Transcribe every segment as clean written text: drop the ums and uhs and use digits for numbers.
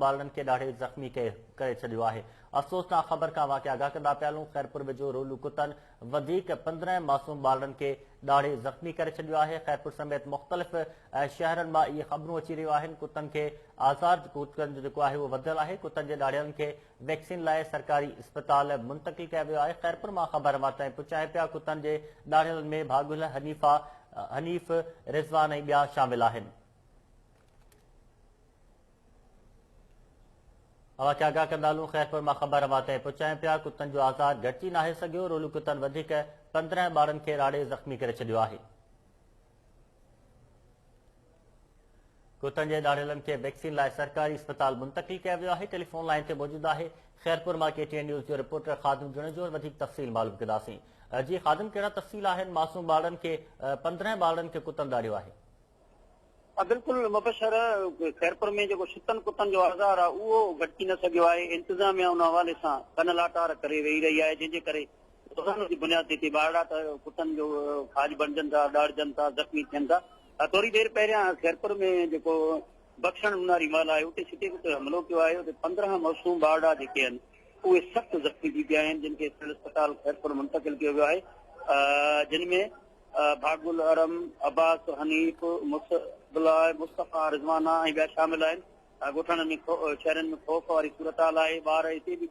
बालनि खे ॾाढे ज़ख़्मी करे छॾियो आहे। अफ़सोसनाक ख़बर खां वाक़िआ आगाह कंदा पिया हलूं। ख़ैरपुर वेझो रोलू कुतनि वधीक 15 मासूम बालनि खे ॾाढे ज़ख़्मी करे छॾियो आहे। ख़ैरपुर समेत मुख़्तलिफ़ शहरनि मां इहे ख़बरूं अची रहियूं आहिनि। कुतनि खे आज़ाद कुतनि जो जेको आहे उहो वधियल आहे। कुतनि जे ॾाढ़ियनि खे वैक्सीन लाइ सरकारी इस्पताल मुंतक़िल कयो वियो आहे। ख़ैरपुर मां ख़बर मां ताईं पुचाए पिया। कुतनि जे ॾाढ़ियनि में भागुल हनीफ़ रिज़वान ऐं ॿिया शामिल आहिनि। वाक़िआ आगाह कंदा हलूं। ख़ैरपुर मां ख़बर मां ताईं पुचाए पिया। कुतनि जो आज़ाद घटिजी नाहे सघियो। रोलू कुतनि वधीक 15 ॿारनि खे ॾाढे ज़ख़्मी करे छॾियो आहे। कुतनि जे ॾाढ़ियलनि खे वैक्सीन लाइ सरकारी इस्पताल मुंतक़िल कयो वियो आहे। टेलीफोन लाइन ते मौजूदु आहे ख़ैरपुर मां KTN न्यूज़ जो रिपोर्टर ख़ादिम जुणेजो। वधीक तफ़सील मालूम कंदासीं। जी ख़ादिम, कहिड़ा तफ़सील आहिनि? मासूम ॿारनि खे 15 ॿारनि खे कुतनि ॾाढ़ियो आहे। बिल्कुल मुबशर, ख़ैरपुर में जो छितनि कुतनि जो आज़ार आहे उहो घटिजी न सघियो आहे। इंतिज़ामिया उन हवाले सां कन लाटार करे वेही रही आहे, जंहिंजे करे रोज़ाना जी बुनियाद ते ॿारड़ा त कुतनि जो खाज बणजनि था, ॾाढ़जनि था, ज़ख़्मी थियनि था। थोरी देरि पहिरियां ख़ैरपुर में जेको बख़्शण मुनारी महल आहे उते छिते कुते हमलो कयो आहे। उते 15 मासूम ॿारड़ा जेके आहिनि उहे सख़्तु ज़ख़्मी थी पिया आहिनि, जिन खे सिविल अस्पताल ख़ैरपुर मुंतक़िल कयो वियो आहे, जिन में भागुल अरम, अब्बास हनीफ, मुस्तफ़ा रिज़वाना ऐं ॿिया शामिल आहिनि। ॻोठनि में शहरनि में ख़ौफ़ वारी सूरत हाल आहे। ॿार हिते बि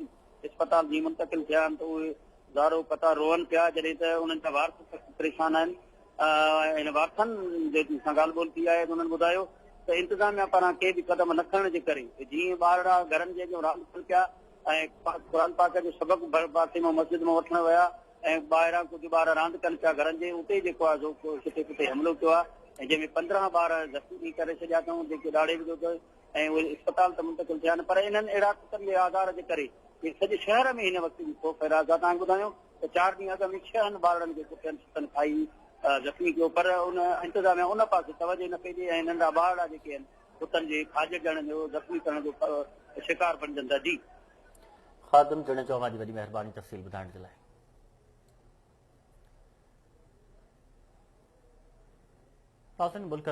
इस्पताल जी मुंतक़िल थिया आहिनि त उहे ज़ारो क़तार रोअनि पिया, जॾहिं त उन्हनि जा वारस परेशान आहिनि। हिन वारसनि सां ॻाल्हि ॿोल थी आहे त उन्हनि ॿुधायो त इंतिज़ामिया पारां के बि क़दम न खणण जे करे जीअं ॿारड़ा घरनि जे रांदि कनि पिया ऐं क़ुरान पाक जो सबक़ पासे मां मस्जिद में वठण विया ऐं ॿाहिरां कुझु ॿार रांदि कनि पिया घरनि जे, उते जेको आहे किथे किथे हमलो कयो आहे ऐं जंहिंमें 15 ॿार ज़ख़्मी करे छॾिया अथऊं, जेके ॾाढे विधो अथव ऐं उहे इस्पताल त मुंतक़िल थिया आहिनि। पर इन्हनि अहिड़ा कुतनि जे आज़ार जे करे सॼे शहर में हिन वक़्त जी ख़ौफ़ फैलाए। तव्हांखे ॿुधायूं त 4 ॾींहं अॻु में 6 ॿारनि खे कुतनि खाई ज़ख़्मी कयो, पर उन इंतिज़ामिया उन पासे तवजो न पई ॾे ऐं नंढा ॿारड़ा जेके आहिनि कुतनि जे खाज ॾियण जो, ज़ख़्मी करण जो शिकार बणजनि था। जी ख़ादिम जुणेजो, जी वॾी महिरबानी तफ़सील ॿुधाइण जे लाइ। मुल्क